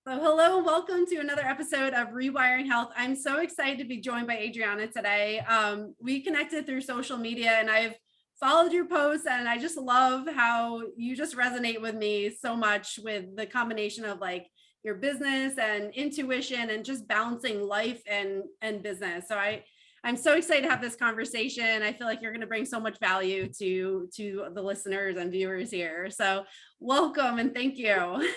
So hello and welcome to another episode of Rewiring Health. I'm so excited to be joined by Adriana today. We connected through social media and I've followed your posts and I just love how you just resonate with me so much with the combination of like your business and intuition and just balancing life and business. So I'm so excited to have this conversation. I feel like you're going to bring so much value to the listeners and viewers here. So welcome and thank you.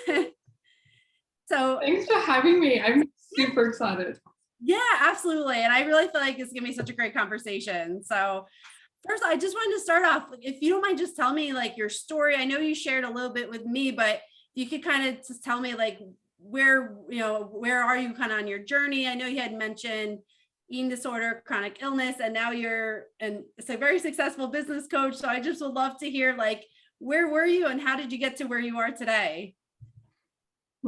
So thanks for having me. I'm super excited. Yeah, absolutely. And I really feel like it's gonna be such a great conversation. So first, I just wanted to start off, if you don't mind, just tell me like your story. I know you shared a little bit with me, but you could kind of just tell me like where are you kind of on your journey? I know you had mentioned eating disorder, chronic illness, and now it's a very successful business coach. So I just would love to hear like, where were you and how did you get to where you are today?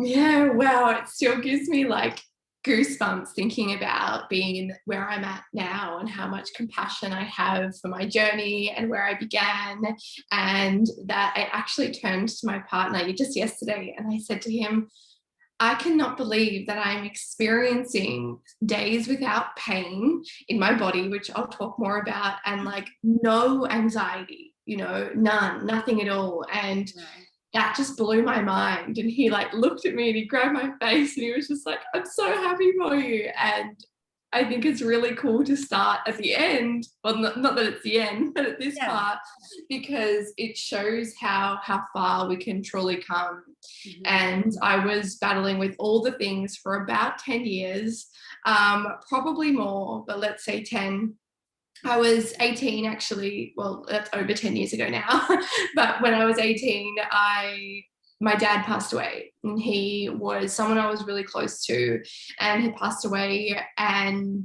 Yeah, wow. It still gives me like goosebumps thinking about being in where I'm at now and how much compassion I have for my journey and where I began. And that I actually turned to my partner just yesterday and I said to him, I cannot believe that I'm experiencing days without pain in my body, which I'll talk more about, and like no anxiety, none, nothing at all. And that just blew my mind. And he like looked at me and he grabbed my face and he was just like, I'm so happy for you. And I think it's really cool to start at the end. Well, not that it's the end, but at this part, because it shows how far we can truly come. Mm-hmm. And I was battling with all the things for about 10 years, probably more, but let's say 10. I was 18 actually, well, that's over 10 years ago now, but when I was 18, my dad passed away and he was someone I was really close to and he passed away. And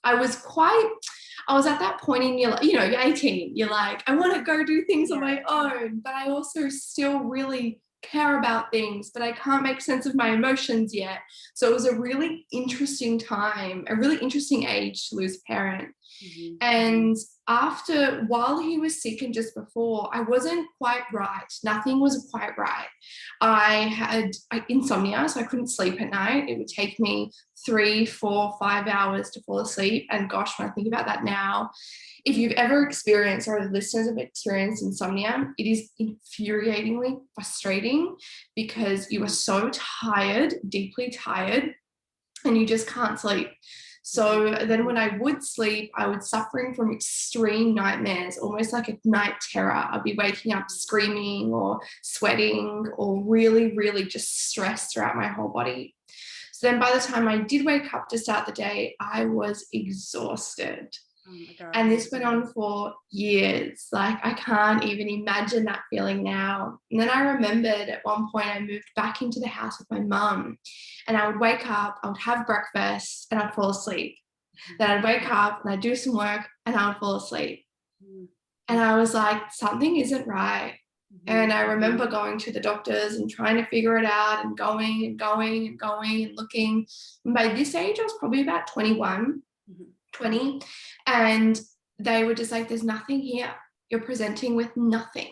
I was at that point in your, you're 18, you're like, I want to go do things on my own, but I also still really care about things, but I can't make sense of my emotions yet. So it was a really interesting time, a really interesting age to lose a parent. Mm-hmm. And while he was sick and just before, I wasn't quite right. Nothing was quite right. I had insomnia, so I couldn't sleep at night. It would take me 3, 4, 5 hours to fall asleep. And gosh, when I think about that now, if you've ever experienced or listeners have experienced insomnia, it is infuriatingly frustrating because you are so tired, deeply tired, and you just can't sleep. So then when I would sleep, I was suffering from extreme nightmares, almost like a night terror. I'd be waking up screaming or sweating or really, really just stressed throughout my whole body. So then by the time I did wake up to start the day, I was exhausted. Oh my God. And this went on for years. Like I can't even imagine that feeling now. And then I remembered at one point I moved back into the house with my mum and I would wake up, I would have breakfast and I'd fall asleep. Then I'd wake up and I'd do some work and I would fall asleep. And I was like, something isn't right. And I remember going to the doctors and trying to figure it out and going and looking. And by this age, I was probably about 21. 20, and they were just like, there's nothing here, you're presenting with nothing.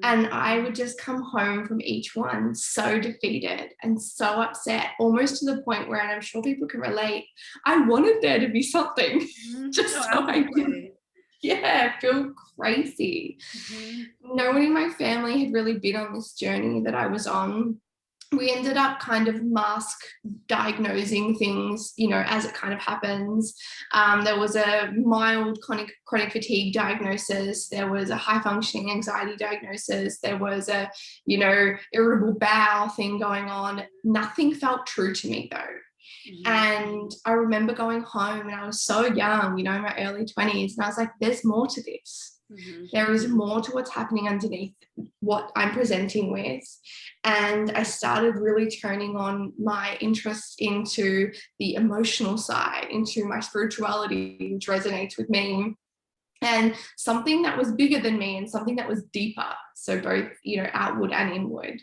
And I would just come home from each one so defeated and so upset, almost to the point where, and I'm sure people can relate, I wanted there to be something just so I could feel crazy. No one in my family had really been on this journey that I was on. We ended up kind of mask diagnosing things, as it kind of happens. There was a mild chronic fatigue diagnosis. There was a high functioning anxiety diagnosis. There was a, irritable bowel thing going on. Nothing felt true to me though. And I remember going home and I was so young, in my early 20s. And I was like, there's more to this. There is more to what's happening underneath what I'm presenting with. And I started really turning on my interest into the emotional side, into my spirituality, which resonates with me, and something that was bigger than me and something that was deeper. So both, outward and inward.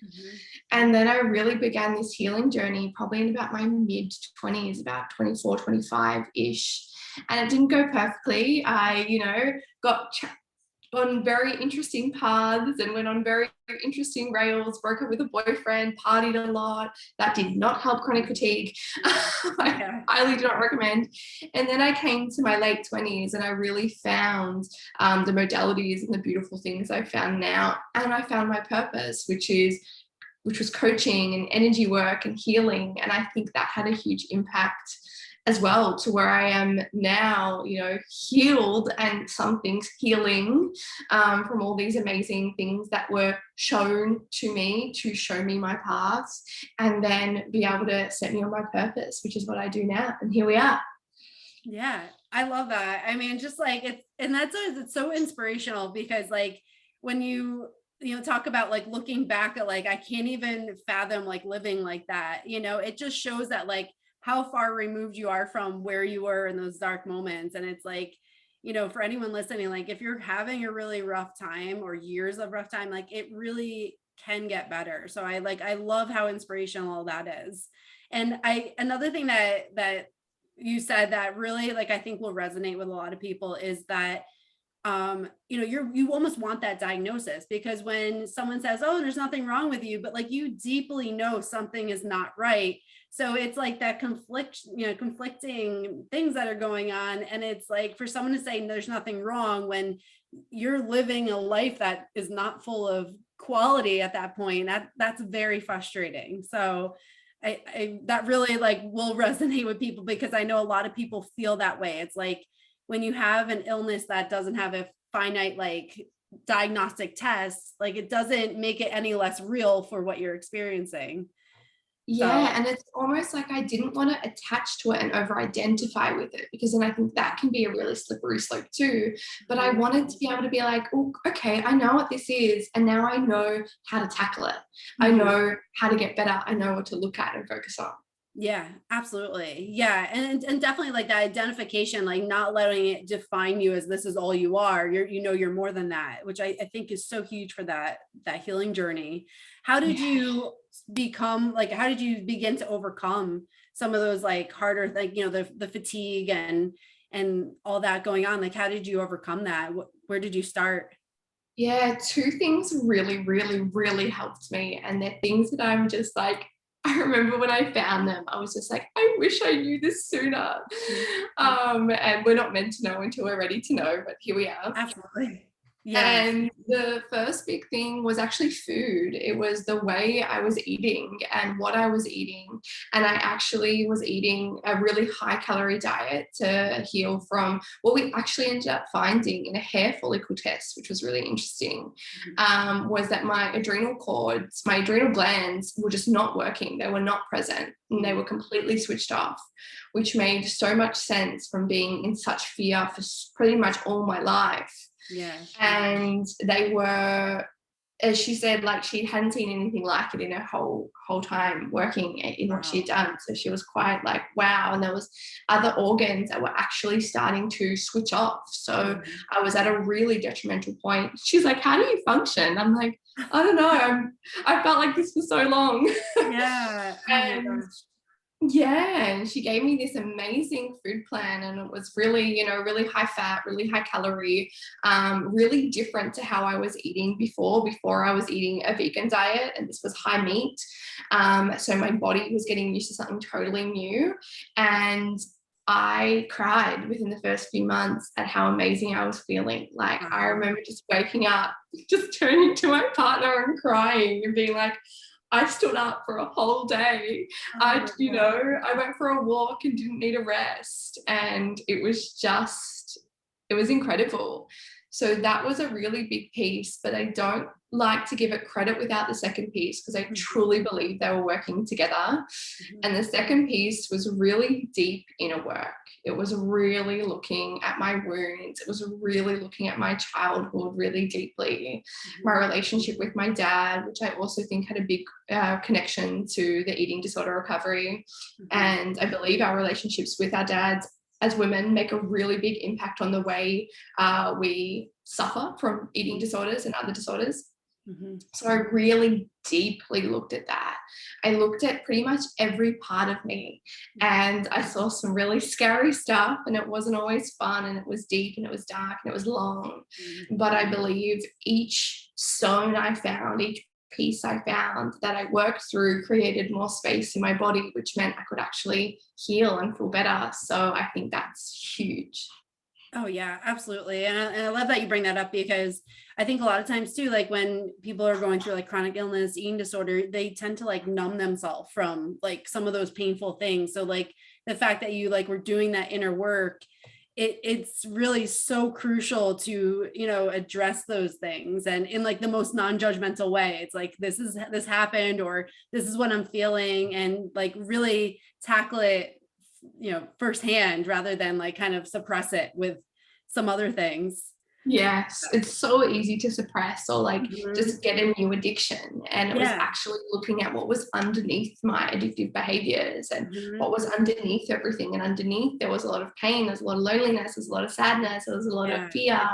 And then I really began this healing journey probably in about my mid 20s, about 24, 25-ish. And it didn't go perfectly. I, got on very interesting paths and went on very interesting rails, broke up with a boyfriend, partied a lot. That did not help chronic fatigue. I highly do not recommend. And then I came to my late 20s and I really found the modalities and the beautiful things I found now. And I found my purpose, which was coaching and energy work and healing. And I think that had a huge impact as well to where I am now, you know, healed and some things healing from all these amazing things that were shown to me to show me my paths and then be able to set me on my purpose, which is what I do now. And here we are. Yeah, I love that. I mean, just like it's so inspirational because like when you talk about like looking back at like, I can't even fathom like living like that, you know, it just shows that like how far removed you are from where you were in those dark moments. And it's like, you know, for anyone listening, like if you're having a really rough time or years of rough time, like it really can get better. So I love how inspirational that is. And another thing that you said that really like I think will resonate with a lot of people is that you know, you almost want that diagnosis because when someone says, oh, there's nothing wrong with you, but like you deeply know something is not right. So it's like that conflicting things that are going on. And it's like for someone to say there's nothing wrong when you're living a life that is not full of quality at that point, that's very frustrating. So I that really like will resonate with people because I know a lot of people feel that way. It's like when you have an illness that doesn't have a finite like diagnostic test, like it doesn't make it any less real for what you're experiencing. Yeah, and it's almost like I didn't want to attach to it and over-identify with it because then I think that can be a really slippery slope too. But I wanted to be able to be like, oh, okay, I know what this is, and now I know how to tackle it. I know how to get better. I know what to look at and focus on. Yeah, absolutely. Yeah. And definitely like that identification, like not letting it define you as this is all you are. You're more than that, which I think is so huge for that healing journey. How did you how did you begin to overcome some of those like harder, like, you know, the fatigue and all that going on? Like, how did you overcome that? Where did you start? Yeah, two things really, really, really helped me. And they're things that I'm just like, I remember when I found them, I was just like, I wish I knew this sooner. And we're not meant to know until we're ready to know, but here we are. Absolutely. Yeah. And the first big thing was actually food. It was the way I was eating and what I was eating. And I actually was eating a really high calorie diet to heal from what we actually ended up finding in a hair follicle test, which was really interesting, was that my adrenal glands were just not working. They were not present and they were completely switched off, which made so much sense from being in such fear for pretty much all my life. Yeah. And they were, as she said, like she hadn't seen anything like it in her whole time working in what she'd done. So she was quite like, wow. And there was other organs that were actually starting to switch off. So I was at a really detrimental point. She's like, how do you function? I'm like, I don't know. I felt like this for so long. Yeah. And yeah, and she gave me this amazing food plan, and it was really, you know, really high fat, really high calorie, really different to how I was eating before. Before I was eating a vegan diet, and this was high meat. So my body was getting used to something totally new, and I cried within the first few months at how amazing I was feeling. Like I remember just waking up, just turning to my partner and crying and being like, I stood up for a whole day. I went for a walk and didn't need a rest. And it was incredible. So that was a really big piece, but I don't like to give it credit without the second piece because I truly believe they were working together. And the second piece was really deep inner work. It was really looking at my wounds. It was really looking at my childhood really deeply. My relationship with my dad, which I also think had a big connection to the eating disorder recovery. And I believe our relationships with our dads as women make a really big impact on the way we suffer from eating disorders and other disorders. So I really deeply looked at that. I looked at pretty much every part of me, and I saw some really scary stuff, and it wasn't always fun, and it was deep, and it was dark, and it was long. But I believe each zone I found, each piece I found that I worked through created more space in my body, which meant I could actually heal and feel better. So I think that's huge. Oh yeah, absolutely. And I love that you bring that up, because I think a lot of times too, like when people are going through like chronic illness, eating disorder, they tend to like numb themselves from like some of those painful things. So like the fact that you like were doing that inner work, it's really so crucial to, you know, address those things, and in like the most non-judgmental way. It's like, this happened, or this is what I'm feeling, and like really tackle it, you know, firsthand, rather than like kind of suppress it with some other things. Yes, it's so easy to suppress or like Mhm. just get a new addiction. And it was Yeah. actually looking at what was underneath my addictive behaviors and Mhm. what was underneath everything. And underneath, there was a lot of pain, there's a lot of loneliness, there's a lot of sadness, there was a lot of Yeah. fear.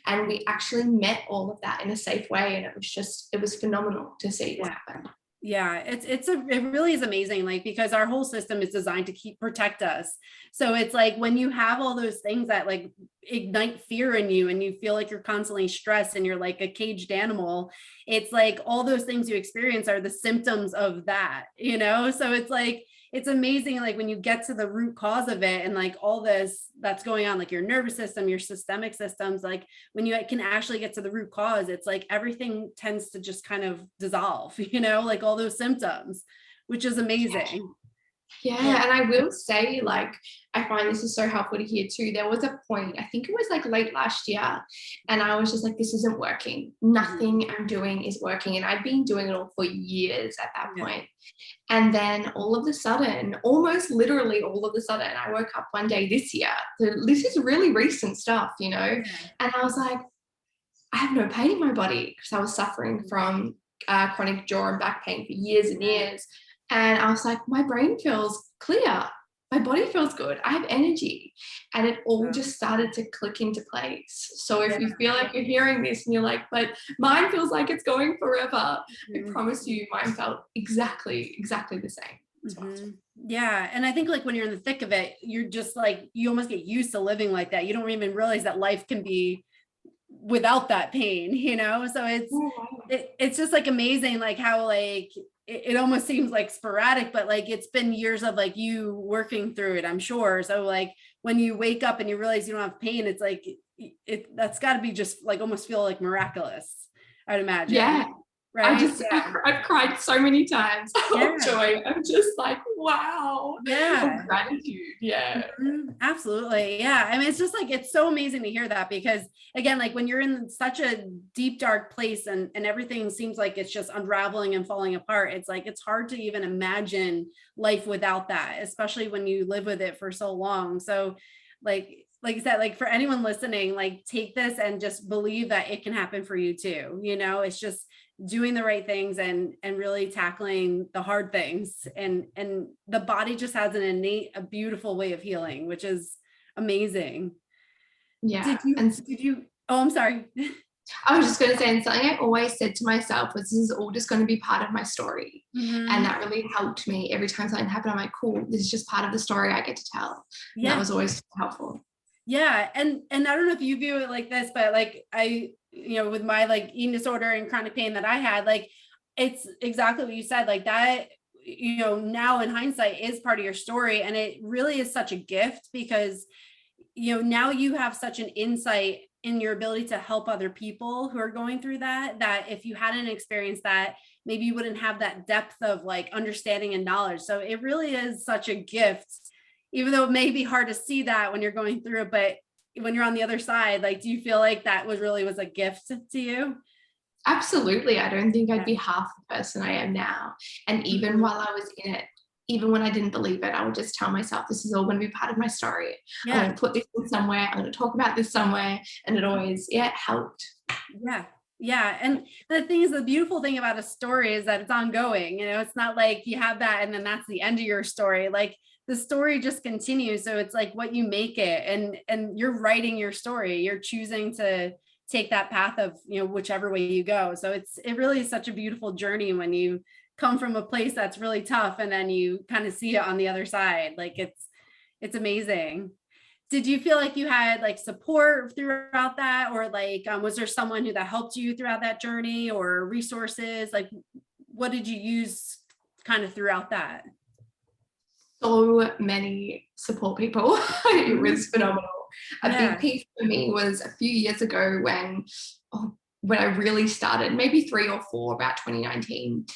And we actually met all of that in a safe way. And it was phenomenal to see what Yeah. happened. Yeah, it really is amazing, like, because our whole system is designed to protect us. So it's like when you have all those things that like ignite fear in you, and you feel like you're constantly stressed and you're like a caged animal, it's like all those things you experience are the symptoms of that, you know? So it's like, it's amazing, like when you get to the root cause of it, and like all this that's going on, like your nervous system, your systemic systems, like when you can actually get to the root cause, it's like everything tends to just kind of dissolve, you know, like all those symptoms, which is amazing. Yeah, and I will say, like, I find this is so helpful to hear too. There was a point, I think it was like late last year, and I was just like, this isn't working. Nothing I'm doing is working. And I've been doing it all for years at that Yeah. point. And then all of a sudden, almost literally all of a sudden, I woke up one day this year. So this is really recent stuff, you know? Yeah. And I was like, I have no pain in my body, because I was suffering from chronic jaw and back pain for years and Yeah. years. And I was like, my brain feels clear. My body feels good. I have energy. And it all just started to click into place. So if Yeah. you feel like you're hearing this and you're like, but mine feels like it's going forever, I Mhm. promise you, mine felt exactly the same as well. Mhm. Yeah. And I think like when you're in the thick of it, you're just like, you almost get used to living like that. You don't even realize that life can be without that pain, you know? So Oh, wow. it's just like amazing, like how like it almost seems like sporadic, but like it's been years of like you working through it, I'm sure. So like when you wake up and you realize you don't have pain, it's like that's got to be just like almost feel like miraculous, I'd imagine. Yeah. Right? Yeah. I've cried so many times of Yeah. joy. I'm just like, wow, of Yeah. gratitude. Yeah. Mhm. Absolutely. Yeah. I mean, it's just like, it's so amazing to hear that, because again, like when you're in such a deep, dark place, and everything seems like it's just unraveling and falling apart, it's like, it's hard to even imagine life without that, especially when you live with it for so long. So like I said, like for anyone listening, like take this and just believe that it can happen for you too. You know, it's just doing the right things, and really tackling the hard things, and the body just has an innate, a beautiful way of healing, which is amazing. Yeah. Did you oh, I'm sorry. I was just going to say, and something I always said to myself was, this is all just going to be part of my story. And Mhm. that really helped me every time something happened. I'm like, cool, this is just part of the story I get to tell. And that Yeah. was always helpful. Yeah. And I don't know if you view it like this, but like you know, with my like eating disorder and chronic pain that I had, like it's exactly what you said, like that, you know, now in hindsight is part of your story. And it really is such a gift, because you know, now you have such an insight in your ability to help other people who are going through that, that if you hadn't experienced that, maybe you wouldn't have that depth of like understanding and knowledge. So it really is such a gift, even though it may be hard to see that when you're going through it. But when you're on the other side, like, do you feel like that was a gift to you? Absolutely. I don't think I'd Yeah. be half the person I am now. And even Mhm. while I was in it, even when I didn't believe it, I would just tell myself, this is all going to be part of my story. I'm Yeah. going to put this in somewhere. I'm going to talk about this somewhere. And it always, yeah, it helped. Yeah. Yeah. And the thing is, the beautiful thing about a story is that it's ongoing. You know, it's not like you have that and then that's the end of your story. Like the story just continues. So it's like what you make it, and you're writing your story. You're choosing to take that path of, you know, whichever way you go. So it really is such a beautiful journey when you come from a place that's really tough, and then you kind of see it on the other side. Like it's amazing. Did you feel like you had like support throughout that, or like was there someone that helped you throughout that journey, or resources? Like what did you use kind of throughout that? So many support people. It was phenomenal. A Yeah. big piece for me was a few years ago when I really started, maybe 3 or 4, about 2019.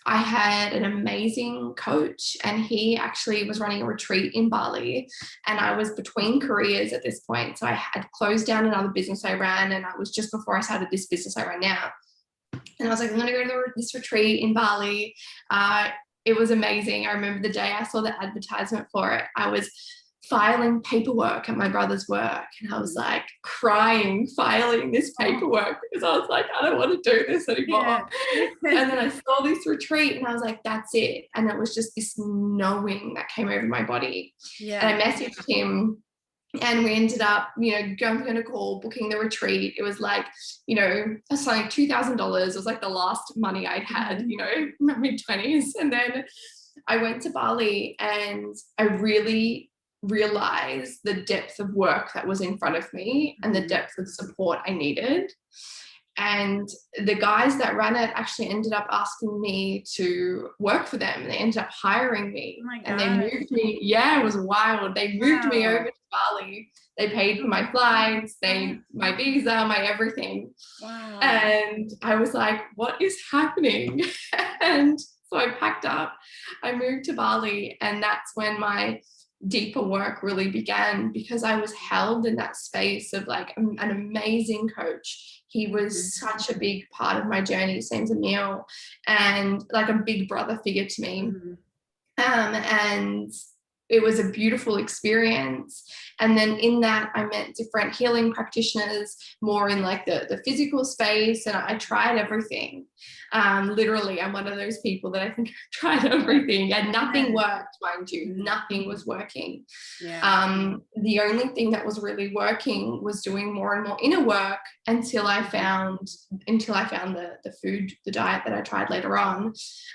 I had an amazing coach, and he actually was running a retreat in Bali, and I was between careers at this point. So I had closed down another business I ran, and I was just before I started this business I run now. And I was like, I'm going to go to this retreat in Bali. It was amazing. I remember the day I saw the advertisement for it, I was filing paperwork at my brother's work, and I was like crying, filing this paperwork, because I was like, I don't want to do this anymore. Yeah. And then I saw this retreat, and I was like, that's it. And it was just this knowing that came over my body. Yeah. And I messaged him, and we ended up, going on a call, booking the retreat. It was like, it's like $2,000. It was like the last money I'd had, my mid-20s. And then I went to Bali, and I really realized the depth of work that was in front of me and the depth of support I needed. And the guys that ran it actually ended up asking me to work for them. They ended up hiring me. Oh my And they gosh. moved me. Yeah, it was wild. They moved me over to Bali. They paid for my flights, my visa, my everything. Wow. And I was like, what is happening? And so I packed up. I moved to Bali, and that's when my deeper work really began, because I was held in that space of like an amazing coach. He was such a big part of my journey. His name's Emil, and like a big brother figure to me. And it was a beautiful experience. And then in that, I met different healing practitioners, more in like the physical space, and I tried everything. Literally, I'm one of those people that I think I've tried everything, and nothing worked, mind you. Nothing was working. The only thing that was really working was doing more and more inner work until I found the food, the diet that I tried later on.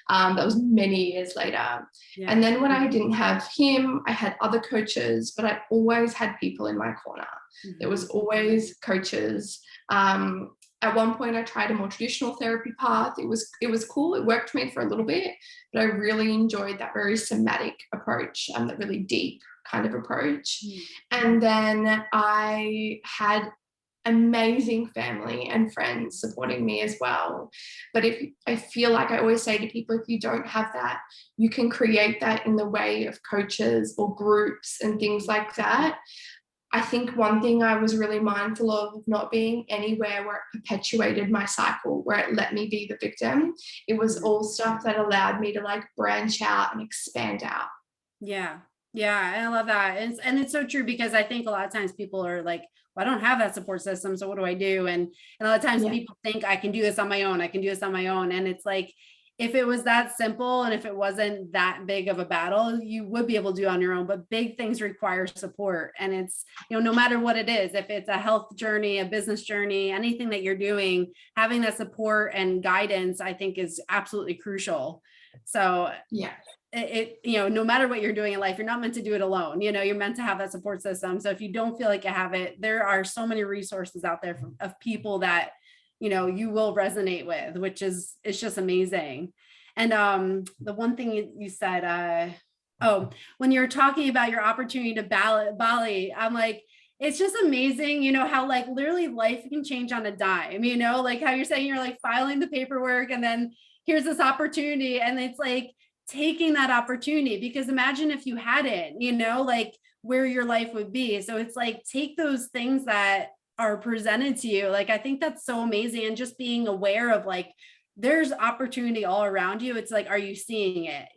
That was many years later. And then when I didn't have him, I had other coaches, but I always had people in my corner. There was always coaches. At one point, I tried a more traditional therapy path. It was cool. It worked for me for a little bit, but I really enjoyed that very somatic approach, that really deep kind of approach. And then I had amazing family and friends supporting me as well. But I feel like I always say to people, if you don't have that, you can create that in the way of coaches or groups and things like that. I think one thing I was really mindful of not being anywhere where it perpetuated my cycle, where it let me be the victim. It was all stuff that allowed me to like branch out and expand out. Yeah. I love that. And it's so true, because I think a lot of times people are like, well, I don't have that support system, so what do I do? And a lot of times people think I can do this on my own. And it's like, if it was that simple, and if it wasn't that big of a battle, you would be able to do it on your own. But big things require support. And it's, no matter what it is, if it's a health journey, a business journey, anything that you're doing, having that support and guidance, I think, is absolutely crucial. So no matter what you're doing in life, you're not meant to do it alone. You're meant to have that support system. So if you don't feel like you have it, there are so many resources out there of people that you will resonate with, which is, it's just amazing. And the one thing you said, when you're talking about your opportunity to Bali, I'm like, it's just amazing, how like literally life can change on a dime, like how you're saying you're like filing the paperwork, and then here's this opportunity, and it's like taking that opportunity, because imagine if you hadn't, like where your life would be. So it's like, take those things that are presented to you. Like, I think that's so amazing. And just being aware of like, there's opportunity all around you. It's like, are you seeing it?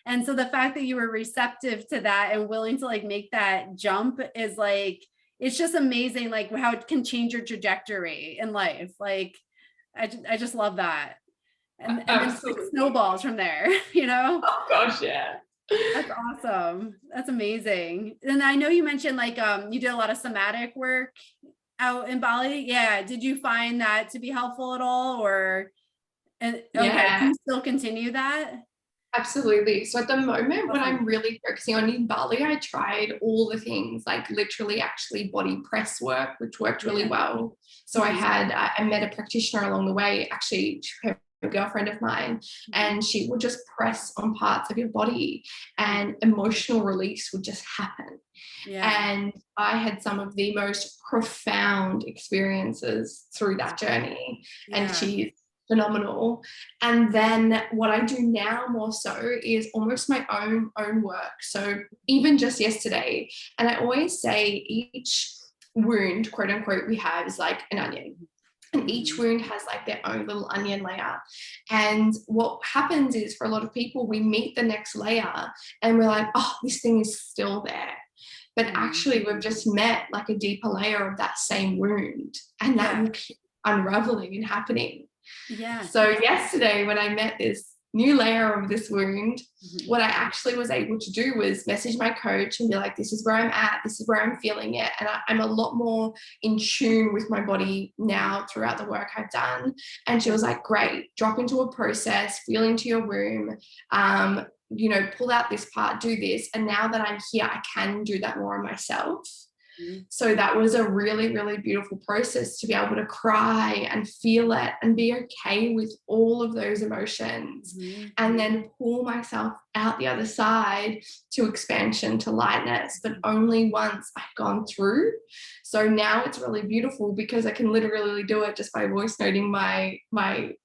And so the fact that you were receptive to that and willing to like make that jump is like, it's just amazing, like how it can change your trajectory in life. Like, I just love that. And then it snowballs from there, Oh gosh, yeah. That's awesome. That's amazing. And I know you mentioned like you did a lot of somatic work out in Bali. Yeah. Did you find that to be helpful at all, or? And okay, do Yeah. you still continue that? Absolutely. So at the moment, what Awesome. I'm really focusing on in Bali, I tried all the things, like literally actually body press work, which worked really Yeah. well. So Mhm. I met a practitioner along the way, actually a girlfriend of mine, Mhm. and she would just press on parts of your body and emotional release would just happen. Yeah. And I had some of the most profound experiences through that journey. And Yeah. she's phenomenal. And then what I do now more so is almost my own work. So even just yesterday, and I always say each wound, quote unquote, we have is like an onion. And each Mhm. wound has like their own little onion layer. And what happens is for a lot of people, we meet the next layer and we're like, oh, this thing is still there. But Mhm. actually, we've just met like a deeper layer of that same wound, and that Yeah. will keep unraveling and happening. Yeah. So, yesterday, when I met this new layer of this wound, Mhm. what I actually was able to do was message my coach and be like, this is where I'm at, this is where I'm feeling it. And I'm a lot more in tune with my body now throughout the work I've done. And she Yeah. was like, great, drop into a process, feel into your womb, pull out this part, do this. And now that I'm here, I can do that more on myself. Mhm. So that was a really, really beautiful process to be able to cry and feel it and be okay with all of those emotions, Mhm. and then pull myself out the other side to expansion, to lightness, but only once I've gone through. So now it's really beautiful because I can literally do it just by voice noting my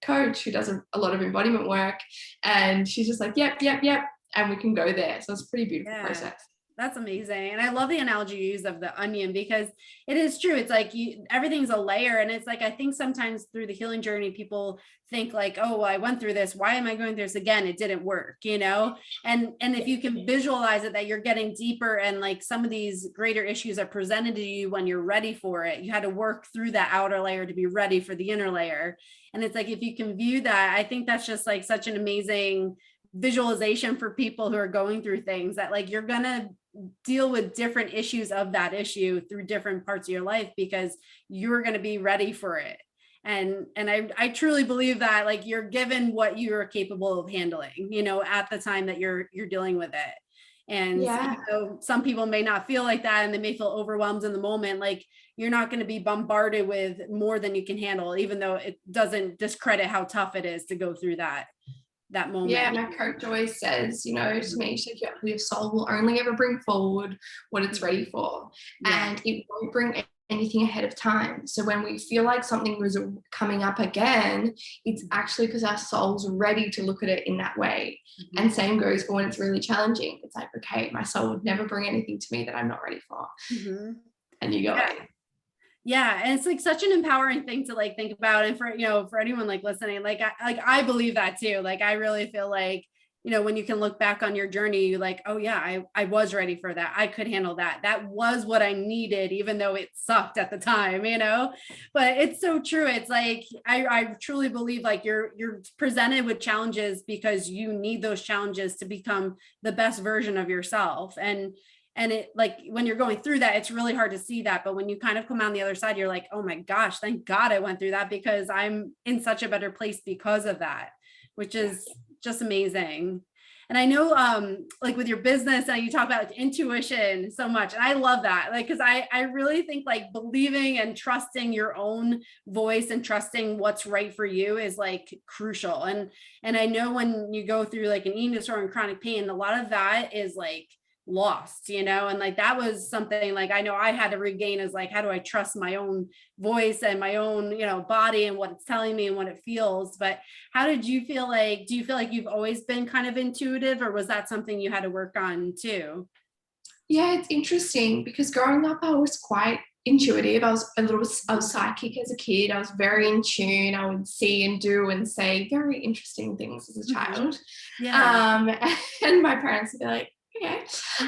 coach who does a lot of embodiment work. And she's just like, yep, yep, yep. And we can go there. So it's a pretty beautiful Yeah. process. That's amazing. And I love the analogy you use of the onion because it is true. It's like everything's a layer. And it's like, I think sometimes through the healing journey, people think like, oh, well, I went through this. Why am I going through this again? It didn't work, you know? And if you can visualize it, that you're getting deeper and like some of these greater issues are presented to you when you're ready for it. You had to work through that outer layer to be ready for the inner layer. And it's like, if you can view that, I think that's just like such an amazing visualization for people who are going through things, that like you're gonna deal with different issues of that issue through different parts of your life because you're going to be ready for it. And I truly believe that like you're given what you're capable of handling, you know, at the time that you're dealing with it. And Yeah. even though some people may not feel like that and they may feel overwhelmed in the moment, like you're not going to be bombarded with more than you can handle, even though it doesn't discredit how tough it is to go through that Yeah, moment. my coach always says, to me, she's like, your soul will only ever bring forward what it's ready for. Yeah. And it won't bring anything ahead of time. So when we feel like something was coming up again, it's actually because our soul's ready to look at it in that way. Mhm. And same goes for when it's really challenging. It's like, okay, my soul would never bring anything to me that I'm not ready for. Mhm. And you go, Yeah. Yeah, and it's like such an empowering thing to like think about. And for, you know, for anyone like listening, I believe that too. Like I really feel like, you know, when you can look back on your journey, you're like, oh yeah, I was ready for that. I could handle that. That was what I needed, even though it sucked at the time, you know. But it's so true. It's like I truly believe like you're presented with challenges because you need those challenges to become the best version of yourself. And it like when you're going through that, it's really hard to see that. But when you kind of come out on the other side, you're like, oh my gosh, thank God I went through that because I'm in such a better place because of that, which is just amazing. And I know like with your business and you talk about intuition so much. And I love that. Like, cause I really think like believing and trusting your own voice and trusting what's right for you is like crucial. And I know when you go through like an eating disorder and chronic pain, a lot of that is like lost, you know. And like that was something like I know I had to regain, is like how do I trust my own voice and my own, you know, body and what it's telling me and what it feels. But how did you feel? Like do you feel like you've always been kind of intuitive, or was that something you had to work on too? Yeah, it's interesting because growing up, I was quite intuitive. I was psychic as a kid. I was very in tune. I would see and do and say very interesting things as a Mhm. child. Yeah. Um, and my parents would be like, okay. So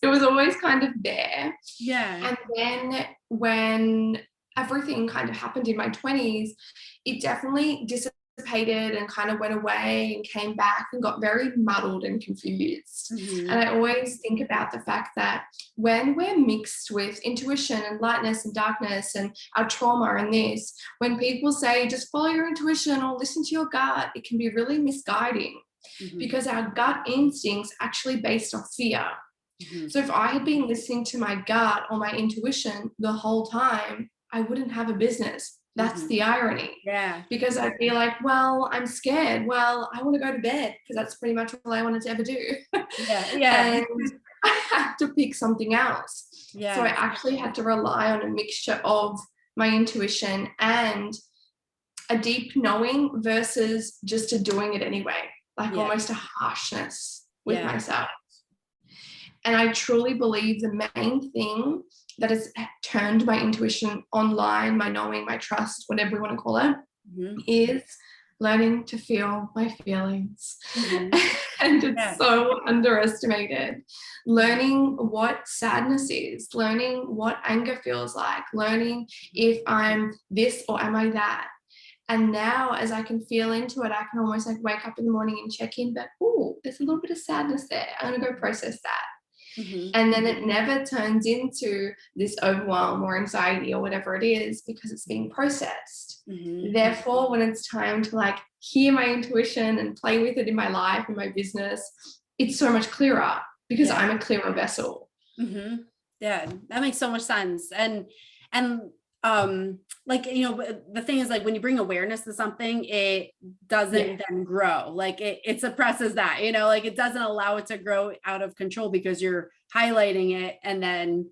it was always kind of there. Yeah. And then when everything kind of happened in my 20s, it definitely dissipated and kind of went away and came back and got very muddled and confused. And I always think about the fact that when we're mixed with intuition and lightness and darkness and our trauma and this, when people say just follow your intuition or listen to your gut, it can be really misguiding because our gut instincts actually based off fear. So if I had been listening to my gut or my intuition the whole time, I wouldn't have a business. That's the irony. Yeah. Because I'd be like, well, I'm scared. Well, I want to go to bed because that's pretty much all I wanted to ever do. Yeah. And I had to pick something else. Yeah. So I actually had to rely on a mixture of my intuition and a deep knowing versus just a doing it anyway, like almost a harshness with myself. And I truly believe the main thing that has turned my intuition online, my knowing, my trust, whatever we want to call it, is learning to feel my feelings. And it's so underestimated. Learning what sadness is, learning what anger feels like, learning if I'm this or am I that. And now as I can feel into it, I can almost like wake up in the morning and check in, but oh, there's a little bit of sadness there. I'm going to go process that. And then it never turns into this overwhelm or anxiety or whatever it is because it's being processed. Therefore, when it's time to like hear my intuition and play with it in my life and my business, it's so much clearer because I'm a clearer vessel. Yeah, that makes so much sense. And like, you know, the thing is like when you bring awareness to something, it doesn't then grow. Like it suppresses that, you know, like it doesn't allow it to grow out of control because you're highlighting it. And then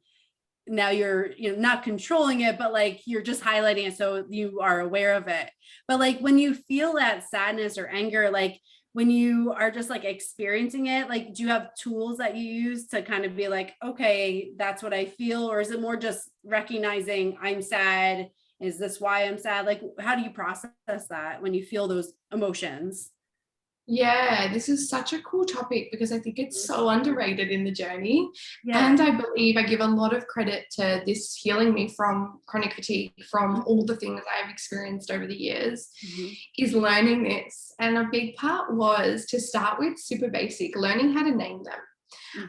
now you're, you know, not controlling it, but like you're just highlighting it. So you are aware of it. But like when you feel that sadness or anger, like when you are just like experiencing it, like, do you have tools that you use to kind of be like, okay, that's what I feel? Or is it more just recognizing I'm sad? Is this why I'm sad? Like, how do you process that when you feel those emotions? Yeah, this is such a cool topic because I think it's so underrated in the journey. And I believe I give a lot of credit to this healing me from chronic fatigue, from all the things I've experienced over the years, is learning this. And a big part was to start with super basic, learning how to name them.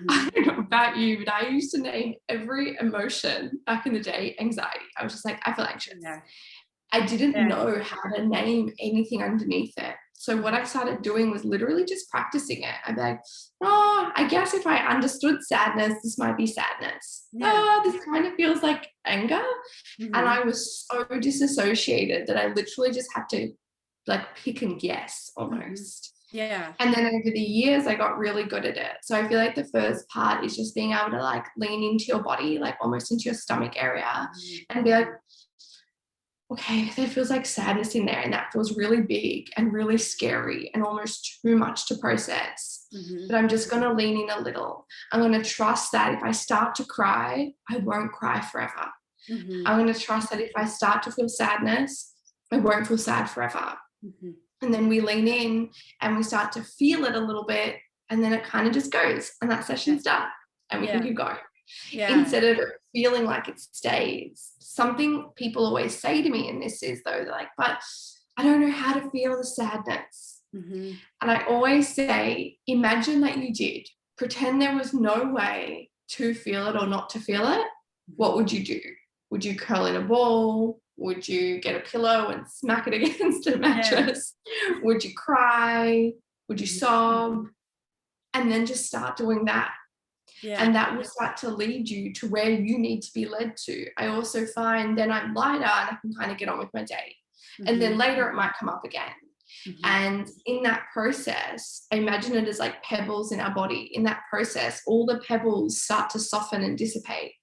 I don't know about you, but I used to name every emotion back in the day anxiety. I was just like, I feel anxious. I didn't know how to name anything underneath it. So what I started doing was literally just practicing it. I'd be like, oh, I guess if I understood sadness, this might be sadness. Oh, this kind of feels like anger. And I was so disassociated that I literally just had to like pick and guess almost. And then over the years, I got really good at it. So I feel like the first part is just being able to like lean into your body, like almost into your stomach area and be like, okay, there feels like sadness in there and that feels really big and really scary and almost too much to process. But I'm just going to lean in a little. I'm going to trust that if I start to cry, I won't cry forever. I'm going to trust that if I start to feel sadness, I won't feel sad forever. And then we lean in and we start to feel it a little bit and then it kind of just goes and that session's done and we can keep going. Instead of feeling like it stays. Something people always say to me in this is though, they're like, but I don't know how to feel the sadness. And I always say, imagine that you did. Pretend there was no way to feel it or not to feel it. What would you do? Would you curl in a ball? Would you get a pillow and smack it against a mattress? Would you cry? Would you sob? And then just start doing that. And that will start to lead you to where you need to be led to. I also find then I'm lighter and I can kind of get on with my day. And then later it might come up again. And in that process, I imagine it as like pebbles in our body. In that process, all the pebbles start to soften and dissipate.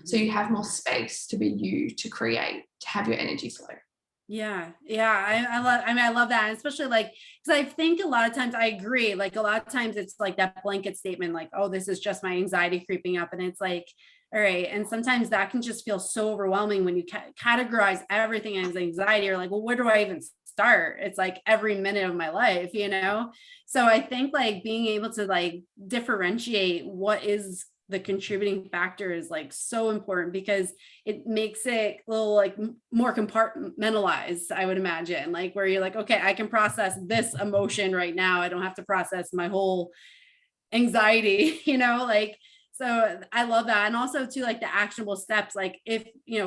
So you have more space to be you, to create, to have your energy flow. I love that. And especially like, because I think a lot of times I agree, like a lot of times it's like that blanket statement, like, oh, this is just my anxiety creeping up. And it's like, all right. And sometimes that can just feel so overwhelming when you categorize everything as anxiety. Or like, well, where do I even start? It's like every minute of my life, you know? So I think like being able to like differentiate what is the contributing factor is like so important, because it makes it a little like more compartmentalized, I would imagine, like where you're like, okay, I can process this emotion right now. I don't have to process my whole anxiety, like, so I love that. And also too, like the actionable steps, like if,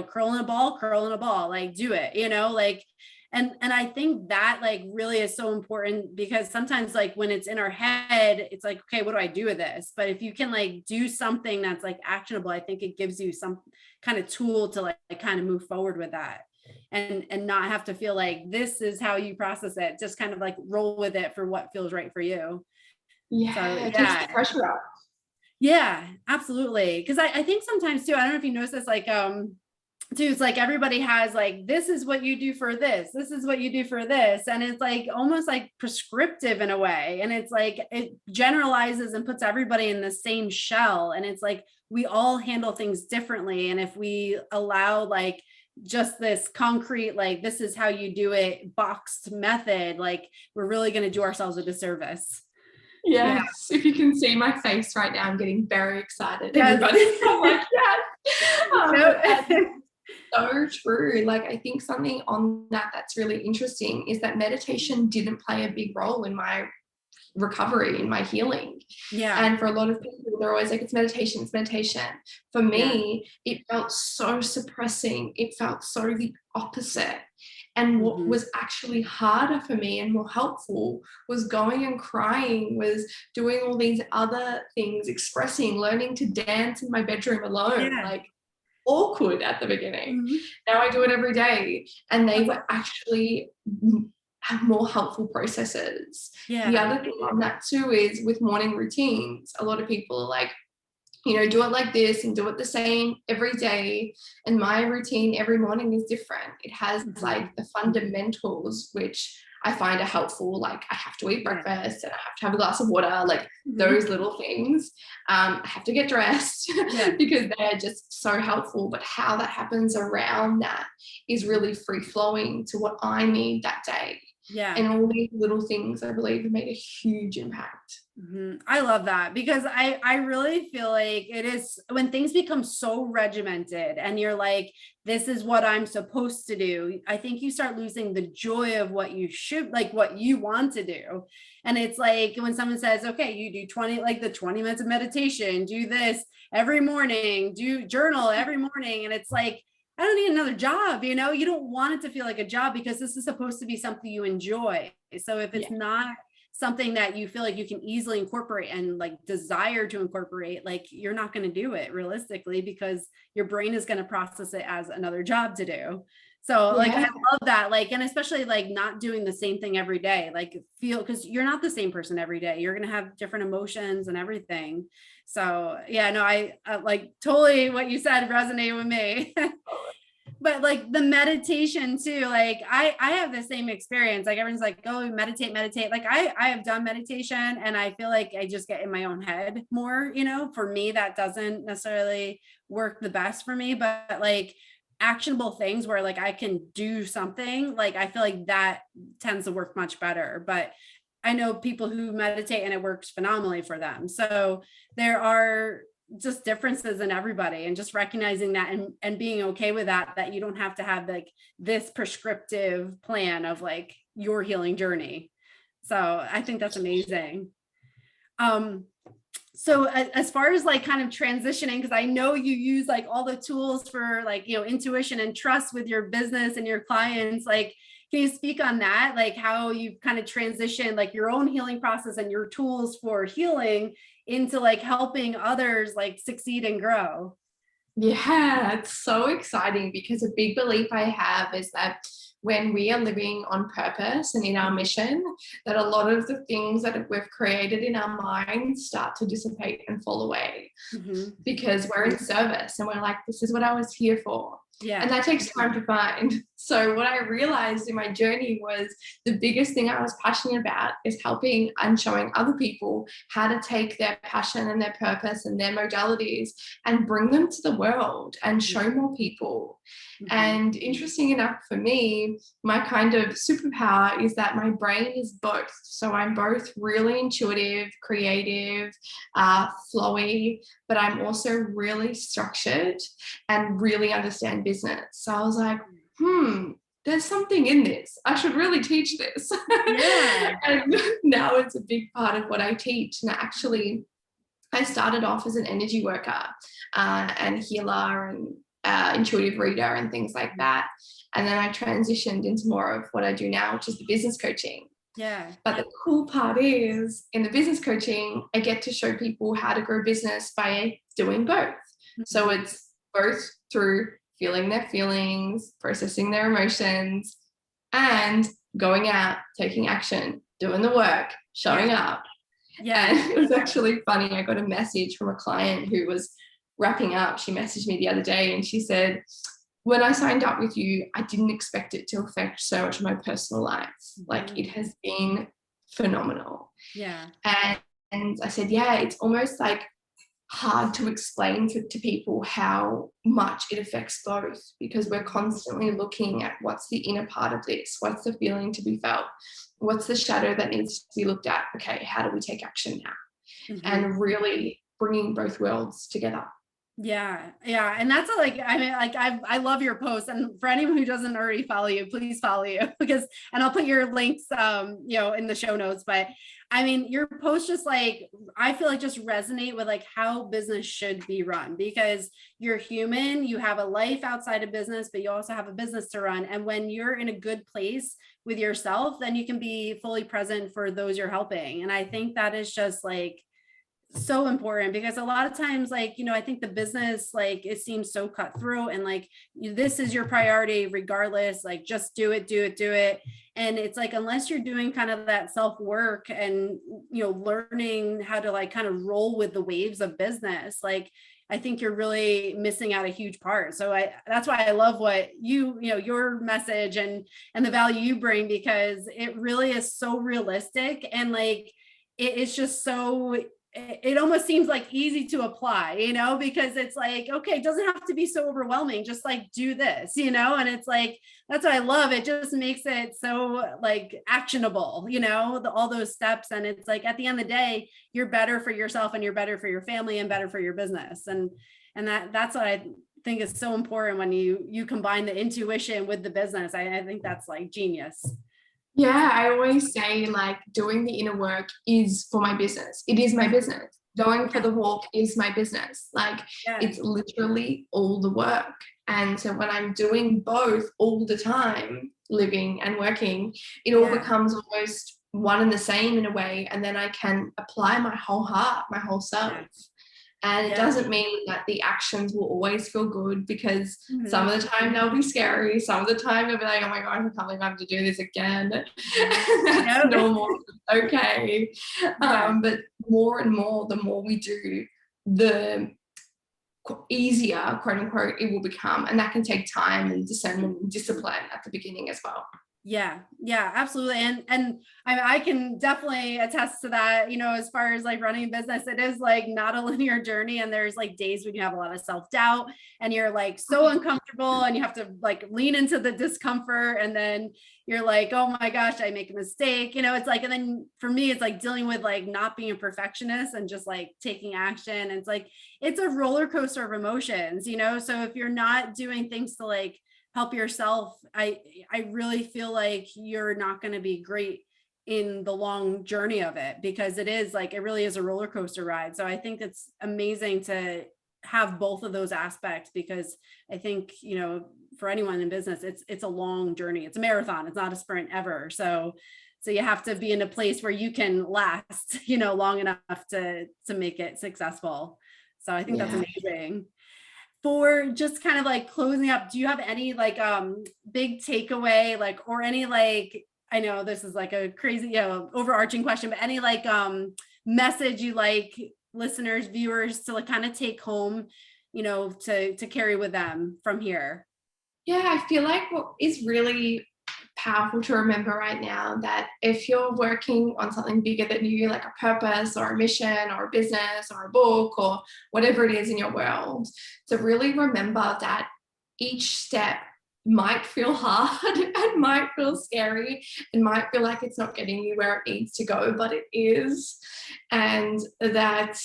curling a ball, like do it, like, and I think that like really is so important, because sometimes like when it's in our head, it's like, okay, what do I do with this? But if you can like do something that's like actionable, I think it gives you some kind of tool to like kind of move forward with that, and not have to feel like this is how you process it. Just kind of like roll with it for what feels right for you. Yeah, So it takes the pressure off. yeah, absolutely. Because I think sometimes too, I don't know if you notice this, like too, it's like everybody has like, this is what you do for this is what you do for this, and it's like almost like prescriptive in a way, and it's like it generalizes and puts everybody in the same shell, and it's like we all handle things differently, and if we allow like just this concrete, like this is how you do it boxed method, like we're really going to do ourselves a disservice. Yes, if you can see my face right now, I'm getting very excited. Yes. Everybody, I'm like, yes. Yep. So true. Like, I think something on that's really interesting is that meditation didn't play a big role in my recovery, in my healing. Yeah. And for a lot of people, they're always like, it's meditation, it's meditation. For me, it felt so suppressing. It felt so the opposite. And what was actually harder for me and more helpful was going and crying, was doing all these other things, expressing, learning to dance in my bedroom alone, like awkward at the beginning. Now I do it every day. And they were actually more helpful processes. The other thing on that too is with morning routines, a lot of people are like, do it like this and do it the same every day. And my routine every morning is different. It has like the fundamentals, which I find are helpful. Like I have to eat breakfast and I have to have a glass of water, like those little things. I have to get dressed because they're just so helpful. But how that happens around that is really free flowing to what I need that day. And all these little things, I believe, have made a huge impact. I love that, because I really feel like it is when things become so regimented and you're like, this is what I'm supposed to do. I think you start losing the joy of what you should, like what you want to do. And it's like when someone says, okay, you do 20 minutes of meditation, do this every morning, do journal every morning. And it's like, I don't need another job. You don't want it to feel like a job, because this is supposed to be something you enjoy. So if it's not something that you feel like you can easily incorporate and like desire to incorporate, like you're not going to do it realistically, because your brain is going to process it as another job to do. So like, I love that. Like, and especially like not doing the same thing every day, like because you're not the same person every day. You're going to have different emotions and everything. So yeah, no, I like totally what you said resonated with me. But like the meditation too, like I have the same experience. Like everyone's like, oh, meditate. Like I have done meditation and I feel like I just get in my own head more, for me, that doesn't necessarily work the best for me, but like actionable things where like I can do something, like I feel like that tends to work much better. But I know people who meditate and it works phenomenally for them. So there are just differences in everybody, and just recognizing that and being okay with that you don't have to have like this prescriptive plan of like your healing journey. So I think that's amazing. So as far as like kind of transitioning, because I know you use like all the tools for like, intuition and trust with your business and your clients, like, can you speak on that? Like how you've kind of transitioned like your own healing process and your tools for healing into like helping others like succeed and grow? Yeah, it's so exciting, because a big belief I have is that when we are living on purpose and in our mission, that a lot of the things that we've created in our minds start to dissipate and fall away, because we're in service and we're like, this is what I was here for. And that takes time to find. So what I realized in my journey was the biggest thing I was passionate about is helping and showing other people how to take their passion and their purpose and their modalities and bring them to the world and show more people. And interesting enough for me, my kind of superpower is that my brain is both. So I'm both really intuitive, creative, flowy, but I'm also really structured and really understand business. So I was like, there's something in this. I should really teach this. Yeah. And now it's a big part of what I teach. And actually, I started off as an energy worker and healer and intuitive reader and things like that. And then I transitioned into more of what I do now, which is the business coaching. Yeah. But the cool part is in the business coaching, I get to show people how to grow business by doing both. So it's both through feeling their feelings, processing their emotions, and going out, taking action, doing the work, showing up. Yeah. And it was actually funny. I got a message from a client who was wrapping up. She messaged me the other day and she said, when I signed up with you, I didn't expect it to affect so much of my personal life. Like it has been phenomenal. Yeah. And I said, yeah, it's almost like hard to explain to people how much it affects both, because we're constantly looking at what's the inner part of this, what's the feeling to be felt, what's the shadow that needs to be looked at, okay, how do we take action now? And really bringing both worlds together. Yeah. And that's I love your posts, and for anyone who doesn't already follow you, please follow you and I'll put your links in the show notes. But I mean, your posts just I feel like just resonate with how business should be run, because you're human, you have a life outside of business, but you also have a business to run. And when you're in a good place with yourself, then you can be fully present for those you're helping. And I think that is just so important, because a lot of times I think the business it seems so cutthroat, and this is your priority regardless, just do it. And it's unless you're doing kind of that self work and learning how to kind of roll with the waves of business, I think you're really missing out a huge part. So that's why I love what your message and the value you bring, because it really is so realistic, and it's just so, it almost seems easy to apply, because it's okay, it doesn't have to be so overwhelming, just do this, and it's that's what I love. It just makes it so actionable, all those steps. And it's at the end of the day, you're better for yourself, and you're better for your family, and better for your business. And that's what I think is so important when you combine the intuition with the business. I think that's genius. Yeah, I always say doing the inner work is for my business. It is my business. Going for the walk is my business. It's literally all the work. And so when I'm doing both all the time, living and working, it all becomes almost one and the same in a way. And then I can apply my whole heart, my whole self. And it doesn't mean that the actions will always feel good, because some of the time they'll be scary. Some of the time you'll be like, oh my gosh, I can't believe I have to do this again. That's normal. Okay. But more and more, the more we do, the easier, quote unquote, it will become. And that can take time and discernment and discipline at the beginning as well. Yeah, absolutely. And I can definitely attest to that, as far as running a business, it is not a linear journey. And there's days when you have a lot of self-doubt and you're so uncomfortable, and you have to lean into the discomfort. And then you're oh my gosh, I make a mistake, it's and then for me, it's dealing with not being a perfectionist and just taking action. And it's a roller coaster of emotions, so if you're not doing things to help yourself, I really feel you're not going to be great in the long journey of it, because it is it really is a roller coaster ride. So I think it's amazing to have both of those aspects, because I think, for anyone in business, it's a long journey. It's a marathon. It's not a sprint ever. So you have to be in a place where you can last, long enough to make it successful. So I think that's amazing. For just kind of closing up, do you have any big takeaway, or any I know this is a crazy overarching question, but any message you listeners, viewers to kind of take home, to carry with them from here? Yeah, I feel like what is really powerful to remember right now, that if you're working on something bigger than you, like a purpose or a mission or a business or a book or whatever it is in your world, to really remember that each step might feel hard and might feel scary and might feel like it's not getting you where it needs to go, but it is. And that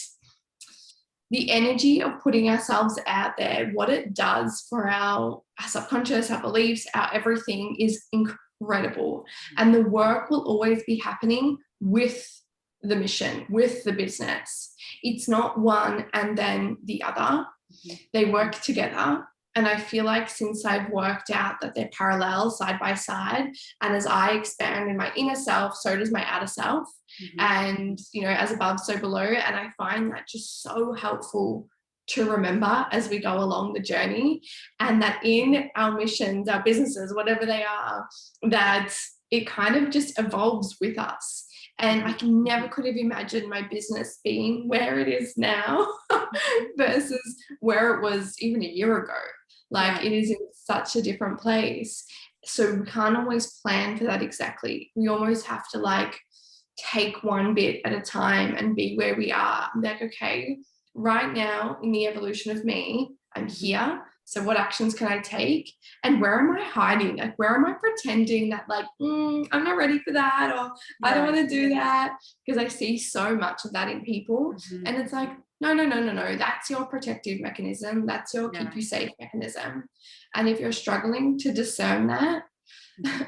the energy of putting ourselves out there, what it does for our subconscious, our beliefs, our everything is incredible. And the work will always be happening with the mission, with the business. It's not one and then the other. They work together. And I feel like since I've worked out that they're parallel, side by side, and as I expand in my inner self, so does my outer self. And, as above, so below. And I find that just so helpful to remember as we go along the journey, and that in our missions, our businesses, whatever they are, that it kind of just evolves with us. And I never could have imagined my business being where it is now versus where it was even a year ago. Like, it is in such a different place. So we can't always plan for that exactly. We almost have to take one bit at a time and be where we are. Like, okay, right now in the evolution of me, I'm here. So what actions can I take? And where am I hiding? Like, where am I pretending that I'm not ready for that, or I don't want to do that? Because I see so much of that in people. And it's like, no. That's your protective mechanism. That's your keep you safe mechanism. And if you're struggling to discern that,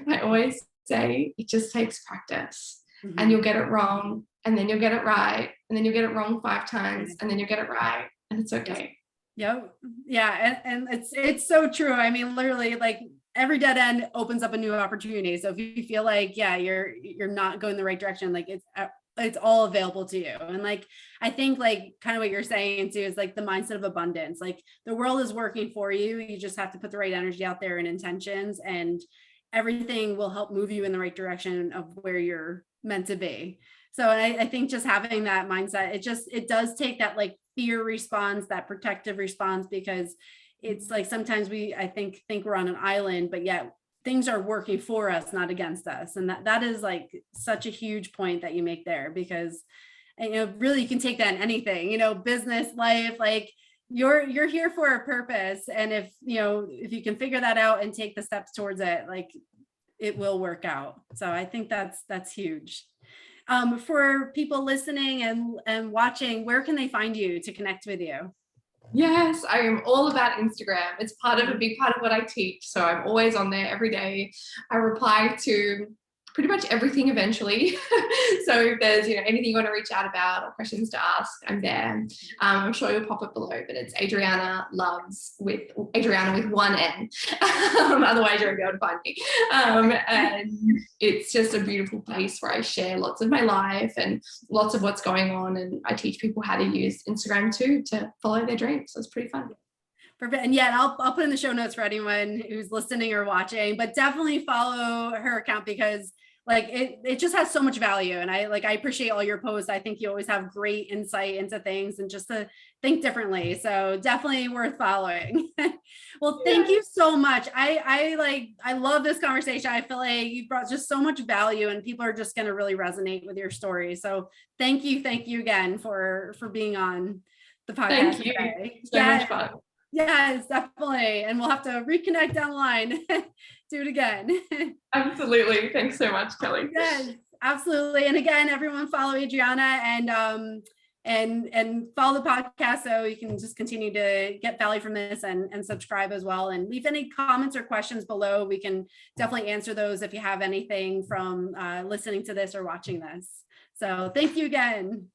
I always say it just takes practice. And you'll get it wrong, and then you'll get it right, and then you'll get it wrong 5 times, and then you'll get it right, and it's okay. Yep. Yeah. And it's so true. I mean, literally, every dead end opens up a new opportunity. So if you feel like, you're not going the right direction, it's all available to you. And I think kind of what you're saying too is the mindset of abundance. The world is working for you. You just have to put the right energy out there and intentions, and everything will help move you in the right direction of where you're meant to be. So I think just having that mindset, it does take that fear response, that protective response, because it's sometimes I think we're on an island, but yet things are working for us, not against us. And that is such a huge point that you make there, because really you can take that in anything, business, life, you're here for a purpose. And if you can figure that out and take the steps towards it, it will work out. So I think that's huge. For people listening and watching, where can they find you to connect with you? Yes, I am all about Instagram. It's a big part of what I teach. So I'm always on there every day. I reply to pretty much everything eventually. So if there's anything you want to reach out about or questions to ask, I'm there. I'm sure you'll pop it below, but it's Adriana with one N. Otherwise you're gonna be able to find me. And it's just a beautiful place where I share lots of my life and lots of what's going on, and I teach people how to use Instagram too to follow their dreams. So it's pretty fun. Perfect. And I'll put in the show notes for anyone who's listening or watching, but definitely follow her account, because it just has so much value. And I appreciate all your posts. I think you always have great insight into things and just to think differently. So definitely worth following. Well, thank you so much. I love this conversation. I feel like you brought just so much value, and people are just going to really resonate with your story. So thank you again for being on the podcast. Thank you. Today. So much fun. Yes, definitely. And we'll have to reconnect down the line. Do it again. Absolutely. Thanks so much, Kelly. Yes, absolutely. And again, everyone follow Adriana and follow the podcast so you can just continue to get value from this, and subscribe as well. And leave any comments or questions below. We can definitely answer those if you have anything from listening to this or watching this. So thank you again.